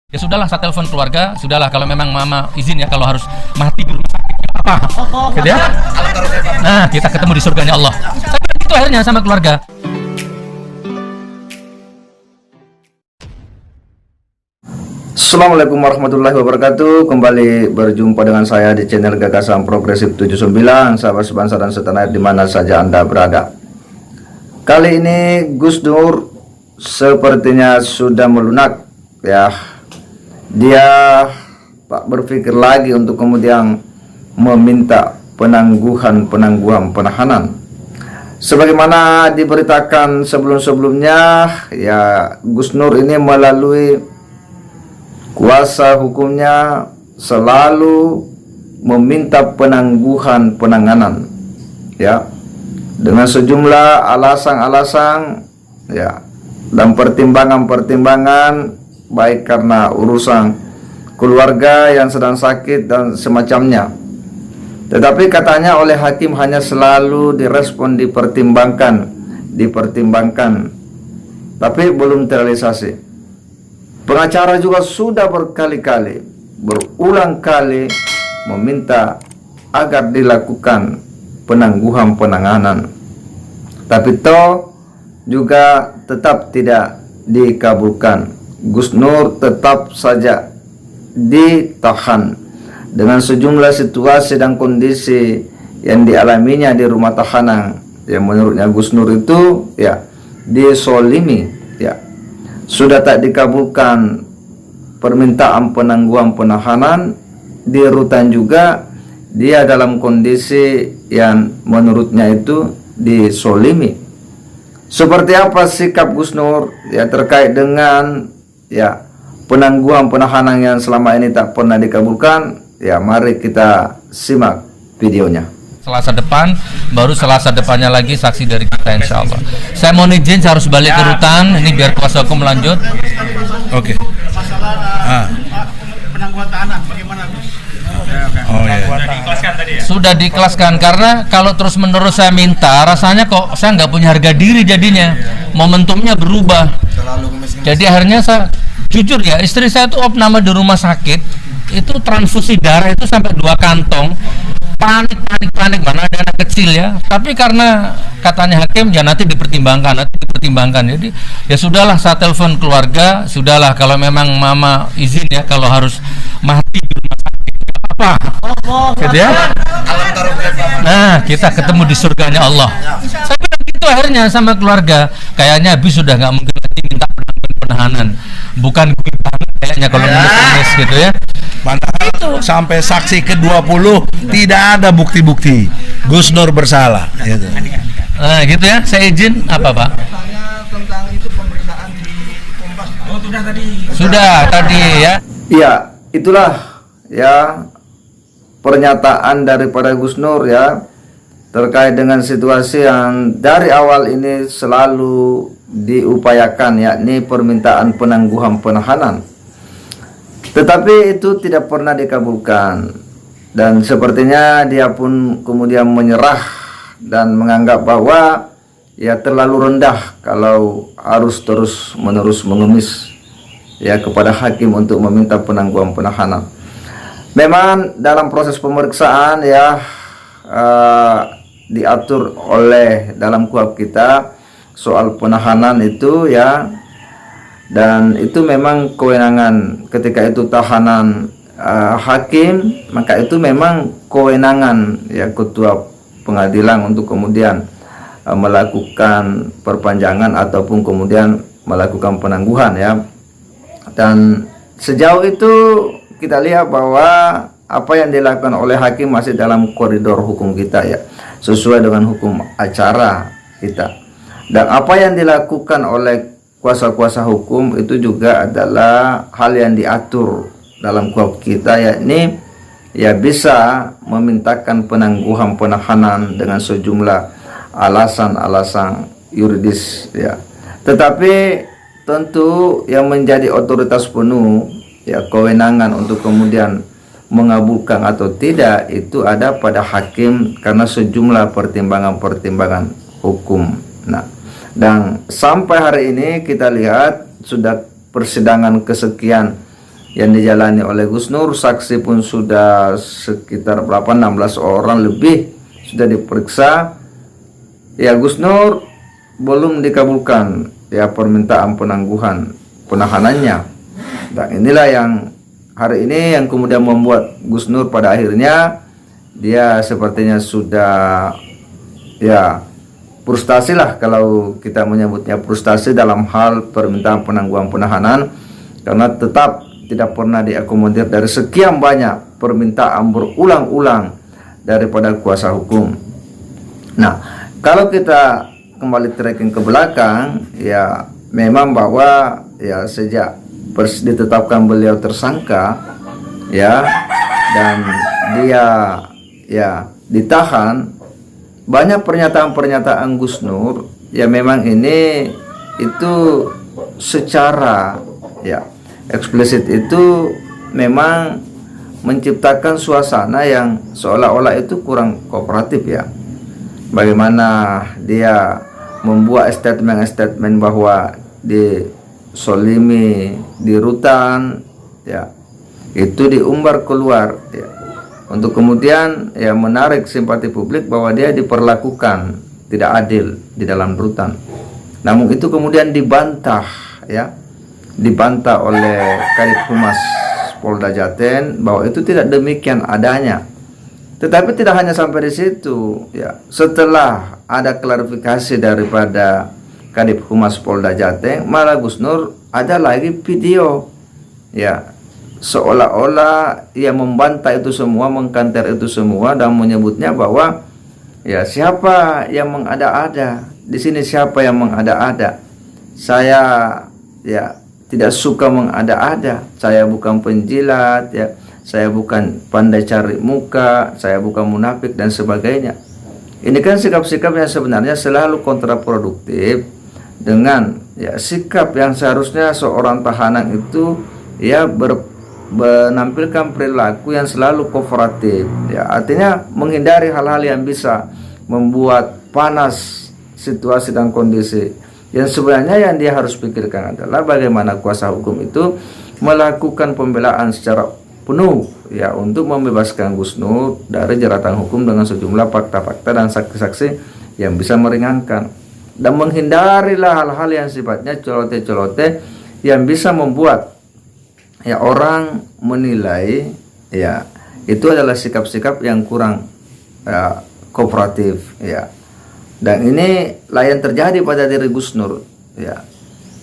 Ya sudahlah, saya telepon keluarga, sudahlah kalau memang mama izin ya, kalau harus mati di rumah sakit apa, gitu ya. Nah, kita ketemu di surganya Allah. Saya bilang gitu akhirnya sama keluarga. Assalamualaikum warahmatullahi wabarakatuh. Kembali berjumpa dengan saya di channel Gagasan Progresif 79, sahabat sebangsa dan setanah air di mana saja Anda berada. Kali ini Gus Dur sepertinya sudah melunak ya. Dia tak berpikir lagi untuk kemudian meminta penangguhan penahanan. Sebagaimana diberitakan sebelum-sebelumnya ya, Gus Nur ini melalui kuasa hukumnya selalu meminta penangguhan penanganan ya, dengan sejumlah alasan-alasan ya, dan pertimbangan-pertimbangan, baik karena urusan keluarga yang sedang sakit dan semacamnya. Tetapi katanya oleh hakim hanya selalu direspon, dipertimbangkan, tapi belum terrealisasi. Pengacara juga sudah berkali-kali, berulang kali meminta agar dilakukan penangguhan penahanan, tapi toh juga tetap tidak dikabulkan. Gus Nur tetap saja ditahan dengan sejumlah situasi dan kondisi yang dialaminya di rumah tahanan yang menurutnya Gus Nur itu ya disolimi ya. Sudah tak dikabulkan permintaan penangguhan penahanan, di rutan juga dia dalam kondisi yang menurutnya itu disolimi. Seperti apa sikap Gus Nur ya terkait dengan ya penangguhan penahanan yang selama ini tak pernah dikabulkan? Ya, mari kita simak videonya. Selasa depan, baru Selasa depannya lagi saksi dari kita, insya Allah. Saya mohon izin, saya harus balik ke rutan, ini biar kuasa hukum lanjut. Oke. Masalah penangguhan tahanan bagaimana, Gus? Oh iya. Sudah diikhlaskan tadi ya? Sudah diikhlaskan, karena kalau terus menerus saya minta, rasanya kok saya nggak punya harga diri jadinya. Momentumnya berubah. Jadi akhirnya saya, jujur ya, istri saya tuh opname di rumah sakit, itu transfusi darah itu sampai 2 kantong. Panik, mana ada anak kecil ya. Tapi karena katanya hakim ya nanti dipertimbangkan. Jadi ya sudahlah, saya telepon keluarga, sudahlah kalau memang mama izin ya, kalau harus mati di rumah sakit apa, gitu ya. Nah, kita ketemu di surganya Allah. Saya bilang gitu akhirnya sama keluarga. Kayaknya habis sudah nggak mungkin lagi minta penahanan. Bukan gue tahan kayaknya kalau menurut gitu ya. Padahal sampai saksi ke-20 tidak ada bukti-bukti Gus Nur bersalah gitu. Nah gitu ya, saya izin apa Pak? Tentang itu pemberitaan di Kompas. Oh, sudah tadi. Sudah tadi ya. Iya, itulah ya pernyataan daripada Gus Nur ya terkait dengan situasi yang dari awal ini selalu diupayakan, yakni permintaan penangguhan penahanan. Tetapi itu tidak pernah dikabulkan, dan sepertinya dia pun kemudian menyerah dan menganggap bahwa ya terlalu rendah kalau harus terus-menerus mengemis ya kepada hakim untuk meminta penangguhan penahanan. Memang dalam proses pemeriksaan ya diatur oleh dalam KUHP kita soal penahanan itu ya, dan itu memang kewenangan ketika itu tahanan hakim, maka itu memang kewenangan ya ketua pengadilan untuk kemudian melakukan perpanjangan ataupun kemudian melakukan penangguhan ya. Dan sejauh itu kita lihat bahwa apa yang dilakukan oleh hakim masih dalam koridor hukum kita ya, sesuai dengan hukum acara kita. Dan apa yang dilakukan oleh kuasa-kuasa hukum itu juga adalah hal yang diatur dalam KUHP kita, yakni ya bisa memintakan penangguhan penahanan dengan sejumlah alasan-alasan yuridis ya. Tetapi tentu yang menjadi otoritas penuh ya kewenangan untuk kemudian mengabulkan atau tidak itu ada pada hakim karena sejumlah pertimbangan-pertimbangan hukum. Nah, dan sampai hari ini kita lihat sudah persidangan kesekian yang dijalani oleh Gus Nur. Saksi pun sudah sekitar 16 orang lebih sudah diperiksa. Ya, Gus Nur belum dikabulkan ya permintaan penangguhan penahanannya. Dan inilah yang hari ini yang kemudian membuat Gus Nur pada akhirnya dia sepertinya sudah ya frustasi lah, kalau kita menyebutnya frustasi dalam hal permintaan penangguhan penahanan, karena tetap tidak pernah diakomodir dari sekian banyak permintaan berulang-ulang daripada kuasa hukum. Nah, kalau kita kembali tracking ke belakang, ya memang bahwa ya sejak ditetapkan beliau tersangka ya, dan dia ya ditahan, banyak pernyataan-pernyataan Gus Nur ya memang ini itu secara ya eksplisit itu memang menciptakan suasana yang seolah-olah itu kurang kooperatif ya. Bagaimana dia membuat statement bahwa disolimi di rutan ya, itu diumbar keluar ya, untuk kemudian ya menarik simpati publik bahwa dia diperlakukan tidak adil di dalam rutan. Namun itu kemudian dibantah ya, dibantah oleh Kadif Humas Polda Jaten bahwa itu tidak demikian adanya. Tetapi tidak hanya sampai di situ ya. Setelah ada klarifikasi daripada Kadif Humas Polda Jaten, malah Gus Nur ada lagi video ya, seolah-olah ia membantah itu semua, mengkanter itu semua, dan menyebutnya bahwa ya siapa yang mengada-ada di sini, siapa yang mengada-ada. Saya ya tidak suka mengada-ada, saya bukan penjilat ya, saya bukan pandai cari muka, saya bukan munafik dan sebagainya. Ini kan sikap-sikap yang sebenarnya selalu kontraproduktif dengan ya sikap yang seharusnya seorang tahanan itu ya menampilkan perilaku yang selalu kooperatif ya, artinya menghindari hal-hal yang bisa membuat panas situasi dan kondisi. Yang sebenarnya yang dia harus pikirkan adalah bagaimana kuasa hukum itu melakukan pembelaan secara penuh ya untuk membebaskan Gus Nur dari jeratan hukum dengan sejumlah fakta-fakta dan saksi-saksi yang bisa meringankan, dan menghindarilah hal-hal yang sifatnya celote-celote yang bisa membuat ya orang menilai ya itu adalah sikap-sikap yang kurang kooperatif ya. Dan ini yang terjadi pada diri Gus Nur ya.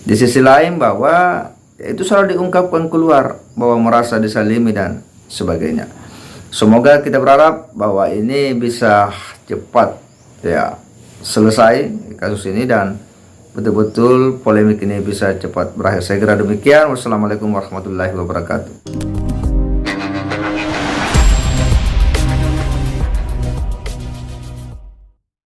Di sisi lain bahwa ya, itu selalu diungkapkan keluar bahwa merasa disalimi dan sebagainya. Semoga kita berharap bahwa ini bisa cepat ya selesai kasus ini dan betul-betul polemik ini bisa cepat berakhir. Saya kira demikian. Wassalamualaikum warahmatullahi wabarakatuh.